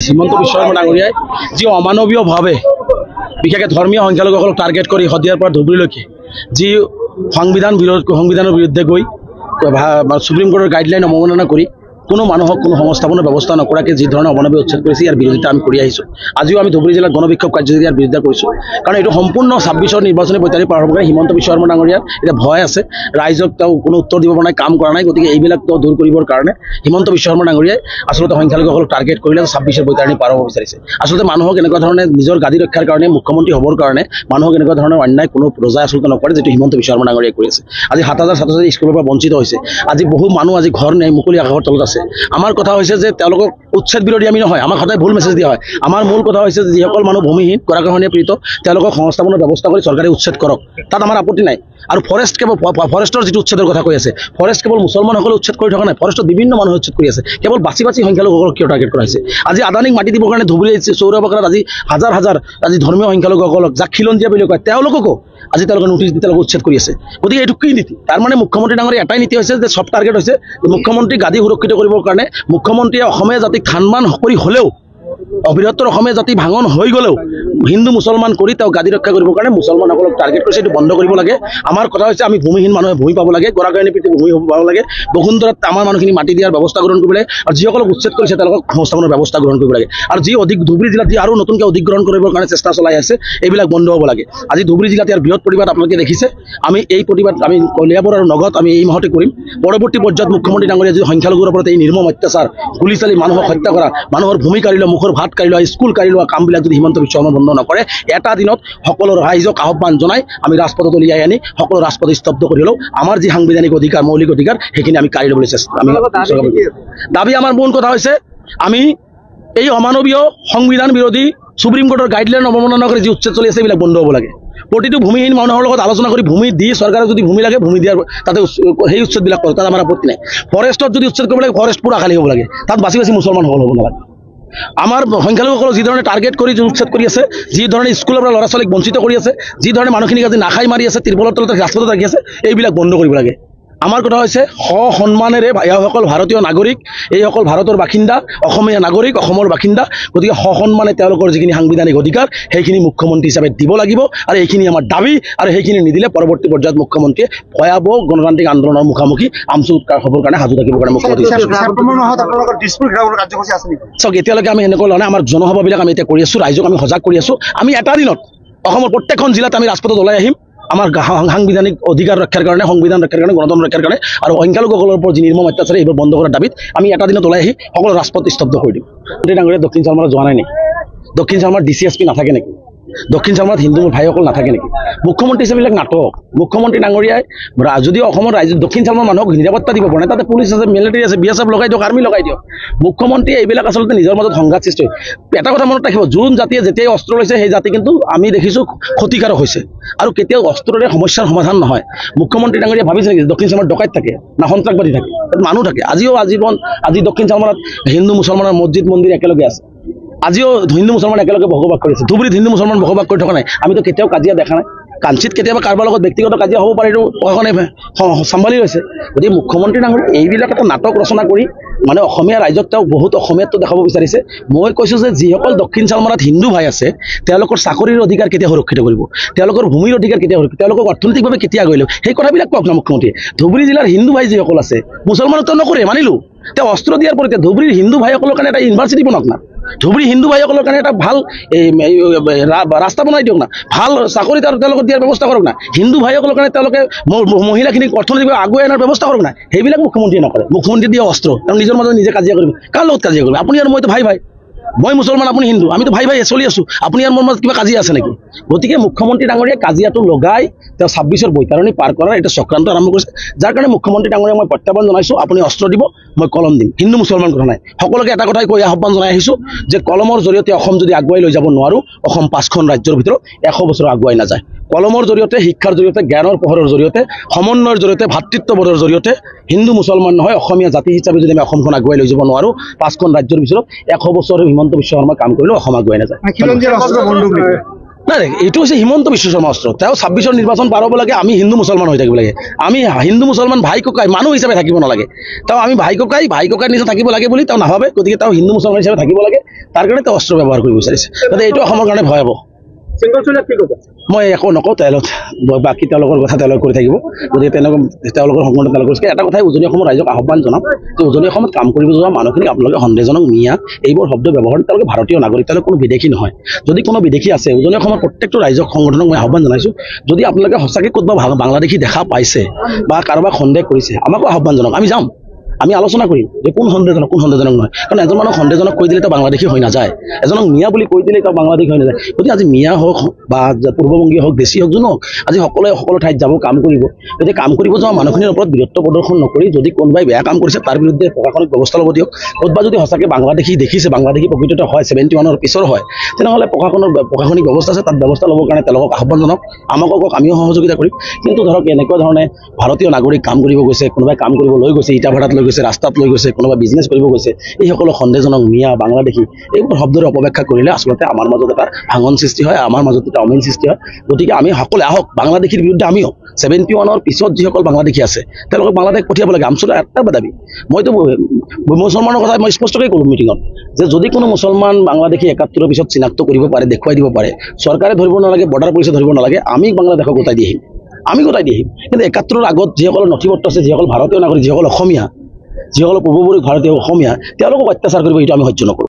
হিমন্ত বিশ্ব শৰ্মা ডাঙৰীয়াই যি অমানৱীয়ভাৱে বিশেষকৈ ধৰ্মীয় সংখ্যালঘুসকলক টাৰ্গেট কৰি শদিয়াৰ পৰা ধুবুৰীলৈকে যি সংবিধানৰ বিৰুদ্ধে গৈ সুপ্ৰিম কোৰ্টৰ গাইডলাইন অৱমাননা কৰি কোনো মানুহক কোনো সংস্থাপনৰ ব্যৱস্থা নকৰাকৈ যি ধৰণে অমানৱীয় উচ্ছেদ কৰিছে ইয়াৰ বিৰোধিতা আমি কৰি আহিছোঁ। আজিও আমি ধুবুৰী জিলাত গণবিক্ষোভ কাৰ্যসূচী ইয়াৰ বিৰোধিতা কৰিছোঁ, কাৰণ এইটো সম্পূৰ্ণ 26ৰ নিৰ্বাচনী বৈতাৰী পাৰ হ'ব কাৰণে হিমন্ত বিশ্ব শৰ্মা ডাঙৰীয়াৰ এতিয়া ভয় আছে, ৰাইজক তেওঁ কোনো উত্তৰ দিব পৰা নাই, কাম কৰা নাই। গতিকে এইবিলাক তেওঁ দূৰ কৰিবৰ কাৰণে হিমন্ত বিশ্ব শৰ্মা ডাঙৰীয়াই আচলতে সংখ্যালঘুসকলক টাৰ্গেট কৰিলে 26ৰ বৈতাৰণি পাৰ হ'ব বিচাৰিছে। আচলতে মানুহক এনেকুৱা ধৰণে নিজৰ গাদী ৰক্ষাৰ কাৰণে মুখ্যমন্ত্ৰী হ'বৰ কাৰণে মানুহক এনেকুৱা ধৰণৰ অন্যায় কোনো ৰজাই আচলতে নকৰে, যিটো হিমন্ত বিশ্ব শৰ্মা ডাঙৰীয়াই কৰি আছে। আজি 7,000 ছাত্ৰ-ছাত্ৰী স্কুলৰ পৰা বঞ্চিত হৈছে। আজি বহু মানুহ আজি ঘৰ নাই, মুকলি আকাশৰ তলত আছে। আমাৰ কথা হৈছে যে তেওঁলোকক উচ্ছেদ বিৰোধী আমি নহয়, আমাক সদায় ভুল মেছেজ দিয়া হয়। আমাৰ মূল কথা হৈছে যে যিসকল মানুহ ভূমিহীন গৰাখহনীয়া পীড়িত তেওঁলোকক সংস্থাপনৰ ব্যৱস্থা কৰি চৰকাৰে উচ্ছেদ কৰক, তাত আমাৰ আপত্তি নাই। আৰু ফৰেষ্টৰ যিটো উচ্ছেদৰ কথা কৈ আছে, ফৰেষ্ট কেৱল মুছলমানসকলে উচ্ছেদ কৰি থকা নাই, ফৰেষ্টত বিভিন্ন মানুহ উচ্ছেদ কৰি আছে। কেৱল বাছি সংখ্যালঘুসকলক কিয় টাৰ্গেট কৰা হৈছে? আজি আদানীক মাটি দিবৰ কাৰণে ধুবুৰী চৌৰাবাকাত আজি হাজাৰ আজি ধৰ্মীয় সংখ্যালঘুসকলক যাক খিলঞ্জীয়া বুলি কয় তেওঁলোককো আজি তেওঁলোকে নোটিছ দি তেওঁলোকে উচ্ছেদ কৰি আছে। গতিকে এইটো কি নীতি? তাৰ মানে মুখ্যমন্ত্ৰী ডাঙৰীয়া এটাই নীতি হৈছে যে চব টাৰ্গেট হৈছে মুখ্যমন্ত্ৰী গাদী সুৰক্ষিত কৰিবৰ কাৰণে মুখ্যমন্ত্ৰীয়ে অসমীয়া জাতিক থানমান কৰি হ'লেও অবৃহত্তৰ অসমীয়া জাতি ভাঙন হৈ গ'লেও হিন্দু মুছলমান কৰি তেওঁ গাদী ৰক্ষা কৰিবৰ কাৰণে মুছলমানসকলক টাৰ্গেট কৰিছে। এইটো বন্ধ কৰিব লাগে। আমাৰ কথা হৈছে আমি ভূমিহীন মানুহে ভূমি পাব লাগে, গৰাখহনীয়া পীড়িত ভূমি পাব লাগে। বসুন্ধৰাত আমাৰ মানুহখিনি মাটি দিয়াৰ ব্যৱস্থা গ্ৰহণ কৰিব লাগে, আৰু যিসকলক উচ্ছেদ কৰিছে তেওঁলোকক সংস্থাপনৰ ব্যৱস্থা গ্ৰহণ কৰিব লাগে। আৰু যি ধুবুৰী জিলাত যি আৰু নতুনকৈ অধিগ্ৰহণ কৰিবৰ কাৰণে চেষ্টা চলাই আছে, এইবিলাক বন্ধ হ'ব লাগে। আজি ধুবুৰী জিলাত ইয়াৰ বৃহৎ প্ৰতিবাদ আপোনালোকে দেখিছে। আমি এই প্ৰতিবাদ আমি কলিয়াবৰ আৰু নগদ আমি এই মাহতে কৰিম। পৰৱৰ্তী পৰ্যায়ত মুখ্যমন্ত্ৰী ডাঙৰীয়া যি সংখ্যালঘুৰ ওপৰত এই নিৰ্মম অত্যাচাৰ, গুলি চালি মানুহক হত্যা কৰা, মানুহৰ ভূমি কাঢ়ি লোৱা, মুখৰ ভাত কাঢ়ি লোৱা, স্কুল কাঢ়ি লোৱা কামবিলাক যদি হিমন্ত বিশ্ব শৰ্মা বন্ধ নকৰে, এটা দিনত সকলো ৰাইজক আহ্বান জনাই আমি ৰাজপথত উলিয়াই আনি সকলো ৰাজপথ স্তব্ধ কৰি হ'লেও আমাৰ যি সাংবিধানিক অধিকাৰ, মৌলিক অধিকাৰ সেইখিনি আমি কাঢ়ি ল'বলৈ দাবী। আমাৰ মূল কথা হৈছে আমি এই অমানৱীয় সংবিধান বিৰোধী সুপ্ৰিম কোৰ্টৰ গাইডলাইন অৱমাননা কৰি যি উচ্ছেদ চলি আছে এইবিলাক বন্ধ হ'ব লাগে। প্ৰতিটো ভূমিহীন মানুহৰ লগত আলোচনা কৰি ভূমি দি চৰকাৰে যদি ভূমি লাগে ভূমি দিয়াৰ তাতে সেই উচ্ছেদবিলাক কৰক, তাত আমাৰ আপত্তি নাই। ফৰেষ্টত যদি উচ্ছেদ কৰিব লাগে ফৰেষ্ট পুৰা খালী হ'ব লাগে, তাত বাছি মুছলমানসকল হ'ব নালাগে। আমাৰ সংখ্যালঘুসকলক যি ধৰণে টাৰ্গেট কৰি উচ্ছেদ কৰি আছে, যি ধৰণে স্কুলৰ পৰা ল'ৰা ছোৱালীক বঞ্চিত কৰি আছে, যি ধৰণে মানুহখিনিক আজি নাখাই মাৰি আছে, তিৰপলৰ তলতে ৰাজপথত ৰাখি আছে, এইবিলাক বন্ধ কৰিব লাগে। আমাৰ কথা হৈছে সন্মানেৰে এইসকল ভাৰতীয় নাগৰিক, এইসকল ভাৰতৰ বাসিন্দা, অসমীয়া নাগৰিক, অসমৰ বাসিন্দা। গতিকে সন্মানে তেওঁলোকৰ যিখিনি সাংবিধানিক অধিকাৰ সেইখিনি মুখ্যমন্ত্ৰী হিচাপে দিব লাগিব, আৰু এইখিনি আমাৰ দাবী। আৰু সেইখিনি নিদিলে পৰৱৰ্তী পৰ্যায়ত মুখ্যমন্ত্ৰীয়ে ভয়াৱহ গণতান্ত্ৰিক আন্দোলনৰ মুখামুখি আমচু উৎকাৰ হ'বৰ কাৰণে সাজু থাকিবৰ কাৰণে মুখ্যমন্ত্ৰী চাওক এতিয়ালৈকে আমি এনেকুৱা লোৱা নাই। আমাৰ জনসভাবিলাক আমি এতিয়া কৰি আছোঁ, ৰাইজক আমি সজাগ কৰি আছোঁ। আমি এটা দিনত অসমৰ প্ৰত্যেকখন জিলাত আমি ৰাজপথত ওলাই আহিম আমাৰ সাংবিধানিক অধিকাৰ ৰক্ষাৰ কাৰণে, সংবিধান ৰক্ষাৰ কাৰণে, গণতন্ত্ৰ ৰক্ষাৰ কাৰণে, আৰু সংখ্যালঘুসকলৰ ওপৰত যি নিৰ্মম অত্যাচাৰ এইবোৰ বন্ধ কৰাৰ দাবীত আমি এটা দিনত ওলাই আহি সকলো ৰাজপথ স্তব্ধ কৰি দিম। ডাঙৰীয়া দক্ষিণ চালমাৰত যোৱা নাই নেকি? দক্ষিণ চালমাৰত DCSP নাথাকে নেকি? দক্ষিণ চালমাৰত হিন্দু ভাইসকল নাথাকে নেকি? মুখ্যমন্ত্ৰী হিচাপে এইবিলাক নাটক। মুখ্যমন্ত্ৰী ডাঙৰীয়াই যদি অসমৰ ৰাজ্য দক্ষিণ চালমাৰ মানুহক নিৰাপত্তা দিব পৰা নাই, তাতে পুলিচ আছে, মিলিটাৰী আছে, BSF লগাই দিয়ক, আৰ্মি লগাই দিয়ক। মুখ্যমন্ত্ৰীয়ে এইবিলাক আচলতে নিজৰ মাজত সংঘাত সৃষ্টি হয়। এটা কথা মনত ৰাখিব, যোন জাতিয়ে যেতিয়াই অস্ত্ৰ লৈছে সেই জাতি কিন্তু আমি দেখিছোঁ ক্ষতিকাৰক হৈছে, আৰু কেতিয়াও অস্ত্ৰৰে সমস্যাৰ সমাধান নহয়। মুখ্যমন্ত্ৰী ডাঙৰীয়া ভাবিছে নেকি দক্ষিণ চালমাৰত ডকাইত থাকে না সন্ত্ৰাসবাদী থাকে? তাত মানুহ থাকে। আজি দক্ষিণ চালমাৰত হিন্দু মুছলমানৰ মছজিদ মন্দিৰ একেলগে আছে। আজিও হিন্দু মুছলমান একেলগে বসবাস কৰি আছে। ধুবুৰীত হিন্দু মুছলমান বসবাস কৰি থকা নাই। আমিতো কেতিয়াও কাজিয়া দেখা নাই। কাঞ্চিত কেতিয়াবা কাৰোবাৰ লগত ব্যক্তিগত কাজিয়া হ'ব পাৰে, এইটো প্ৰশাসনে চম্ভালি লৈছে। গতিকে মুখ্যমন্ত্ৰী ডাঙৰীয়া এইবিলাক এটা নাটক ৰচনা কৰি মানে অসমীয়া ৰাইজক তেওঁ বহুত অসমীয়াটো দেখাব বিচাৰিছে। মই কৈছোঁ যে যিসকল দক্ষিণ চালমাৰত হিন্দু ভাই আছে তেওঁলোকৰ চাকৰিৰ অধিকাৰ কেতিয়া সুৰক্ষিত কৰিব, তেওঁলোকৰ ভূমিৰ অধিকাৰ কেতিয়া সুৰক্ষিত, তেওঁলোকক অৰ্থনৈতিকভাৱে কেতিয়া আগুৱাই ল'ব, সেই কথাবিলাক কওক না মুখ্যমন্ত্ৰীয়ে। ধুবুৰী জিলাৰ হিন্দু ভাই যিসকল আছে, মুছলমানতো নকৰে মানিলোঁ, তেওঁ অস্ত্ৰ দিয়াৰ পৰিতে ধুবুৰীৰ হিন্দু ভাইসকলৰ কাৰণে এটা ইউনিভাৰ্চিটি বনাওক না, ধুবুৰী হিন্দু ভাইসকলৰ কাৰণে এটা ভাল ৰাস্তা বনাই দিয়ক না, ভাল চাকৰি তেওঁলোকক দিয়াৰ ব্যৱস্থা কৰক না, হিন্দু ভাইসকলৰ কাৰণে তেওঁলোকে মহিলাখিনিক অৰ্থনৈতিকভাৱে আগুৱাই অনাৰ ব্যৱস্থা কৰক না। সেইবিলাক মুখ্যমন্ত্ৰীয়ে নকৰে। মুখ্যমন্ত্ৰী দিয়ে অস্ত্ৰ, তেওঁ নিজৰ মাজত নিজে কাজিয়া কৰিব। কাৰ লগত কাজিয়া কৰিব? আপুনি আৰু মইতো ভাই ভাই, মই মুছলমান আপুনি হিন্দু, আমিতো ভাই ভাই চলি আছোঁ। আপুনি আৰু মোৰ মাজত কিবা কাজিয়া আছে নেকি? গতিকে মুখ্যমন্ত্ৰী ডাঙৰীয়াই কাজিয়াটো লগাই তেওঁ 26ৰ বৈতাৰণি পাৰ কৰাৰ এটা চক্ৰান্ত আৰম্ভ কৰিছে, যাৰ কাৰণে মুখ্যমন্ত্ৰী ডাঙৰীয়াক মই প্ৰত্যাহ্বান জনাইছোঁ, আপুনি অস্ত্ৰ দিব, মই কলম দিম। হিন্দু মুছলমান কথা নাই, সকলোকে এটা কথাই কৈ আহ্বান জনাই আহিছোঁ যে কলমৰ জৰিয়তে অসম যদি আগুৱাই লৈ যাব নোৱাৰোঁ, অসম 5খন ৰাজ্যৰ ভিতৰত 100 বছৰ আগুৱাই নাযায়। কলমৰ জৰিয়তে, শিক্ষাৰ জৰিয়তে, জ্ঞানৰ পোহৰৰ জৰিয়তে, সমন্বয়ৰ জৰিয়তে, ভাতৃত্ববোধৰ জৰিয়তে হিন্দু মুছলমান নহয় অসমীয়া জাতি হিচাপে যদি আমি অসমখন আগুৱাই লৈ যাব নোৱাৰোঁ, 5খন ৰাজ্যৰ ভিতৰত 100 বছৰ হিমন্ত বিশ্ব শৰ্মা কাম কৰিলেও অসম আগুৱাই নাযায়। নাই এইটো হৈছে হিমন্ত বিশ্ব শৰ্মা অস্ত্ৰ। তেওঁ 26ৰ নিৰ্বাচন পাৰ হ'ব লাগে, আমি হিন্দু মুছলমান হৈ থাকিব লাগে, আমি হিন্দু মুছলমান ভাই ককাই মানুহ হিচাপে থাকিব নালাগে। তেওঁ আমি ভাই ককাই নিচিনা থাকিব লাগে বুলি তেওঁ নাভাবে, গতিকে তেওঁ হিন্দু মুছলমান হিচাপে থাকিব লাগে, তাৰ কাৰণে তেওঁ অস্ত্ৰ ব্যৱহাৰ কৰিব বিচাৰিছে। গতিকে এইটো অসমৰ কাৰণে ভয়াৱহ। মই একো নকওঁ, বাকী তেওঁলোকৰ কথা তেওঁলোকে কৰি থাকিব। গতিকে তেওঁলোকৰ সংগঠন তেওঁলোকৰ এটা কথাই উজনি অসমৰ ৰাইজক আহ্বান জনাম যে উজনি অসমত কাম কৰিব যোৱা মানুহখিনিক আপোনালোকে সন্দেহজনক মিয়া এইবোৰ শব্দ ব্যৱহাৰ, তেওঁলোকে ভাৰতীয় নাগৰিক, তেওঁলোকে কোনো বিদেশী নহয়। যদি কোনো বিদেশী আছে, উজনি অসমৰ প্ৰত্যেকটো ৰাইজক সংগঠনক মই আহ্বান জনাইছোঁ, যদি আপোনালোকে সঁচাকৈ ক'তবা বাংলাদেশী দেখা পাইছে বা কাৰোবাক সন্দেহ কৰিছে, আমাকো আহ্বান জনাওক, আমি যাম, আমি আলোচনা কৰিম যে কোন সন্দেহজনক নহয়। কাৰণ এজন মানুহ সন্দেহজনক কৈ দিলে তেওঁ বাংলাদেশী হৈ নাযায়, এজনক মিয়া বুলি কৈ দিলে তেওঁ বাংলাদেশী হৈ নাযায়। গতিকে আজি মিয়া হওক বা পূৰ্ববংগী হওক, দেশী হওক, যোন হওক, আজি সকলো ঠাইত যাব, কাম কৰিব। গতিকে কাম কৰিব যোৱা মানুহখিনিৰ ওপৰত বীৰত্ব প্ৰদৰ্শন নকৰি যদি কোনোবাই বেয়া কাম কৰিছে তাৰ বিৰুদ্ধে প্ৰশাসনিক ব্যৱস্থা ল'ব দিয়ক। ক'তবা যদি সঁচাকৈ বাংলাদেশী দেখিছে, বাংলাদেশী প্ৰকৃততে হয়, 71ৰ পিছৰ হয়, তেনেহ'লে প্ৰশাসনিক ব্যৱস্থা আছে, তাত ব্যৱস্থা ল'বৰ কাৰণে তেওঁলোকক আহ্বান জনাওক, আমাকো কওক, আমিও সহযোগিতা কৰিম। কিন্তু ধৰক এনেকুৱা ধৰণে ভাৰতীয় নাগৰিক কাম কৰিব গৈছে, কোনোবাই কাম কৰিব লৈ গৈছে, ইটা ভাড়াত লৈ গৈছে, ৰাস্তাত লৈ গৈছে, কোনোবা বিজনেছ কৰিব গৈছে, এইসকলো সন্দেহজনক মিয়া বাংলাদেশী এইবোৰ শব্দৰে অপব্যাখ্যা কৰিলে আচলতে আমাৰ মাজত এটা ভাঙন সৃষ্টি হয়, আমাৰ মাজত এটা অমিল সৃষ্টি হয়। গতিকে আমি সকলোৱে আহক, বাংলাদেশীৰ বিৰুদ্ধে আমিও 71ৰ পিছত যিসকল বাংলাদেশী আছে তেওঁলোকক বাংলাদেশ পঠিয়াব লাগে। আমচলৰ এটা দাবী, মইতো মুছলমানৰ কথা মই স্পষ্টকৈ ক'লোঁ মিটিঙত, যে যদি কোনো মুছলমান বাংলাদেশী 71ৰ পিছত চিনাক্ত কৰিব পাৰে, দেখুৱাই দিব পাৰে, চৰকাৰে ধৰিব নালাগে, বৰ্ডাৰ পুলিচে ধৰিব নালাগে, আমি বাংলাদেশক গোটাই দি আহিম, কিন্তু 71ৰ আগত যিসকলৰ নথিপত্ৰ আছে, যিসকল ভাৰতীয় নাগৰিক, যিসকল অসমীয়া, যিসকল পূৰ্বপুৰুষ ভাৰতীয় অসমীয়া, তেওঁলোকক অত্যাচাৰ কৰিব, এইটো আমি সহ্য নকৰোঁ।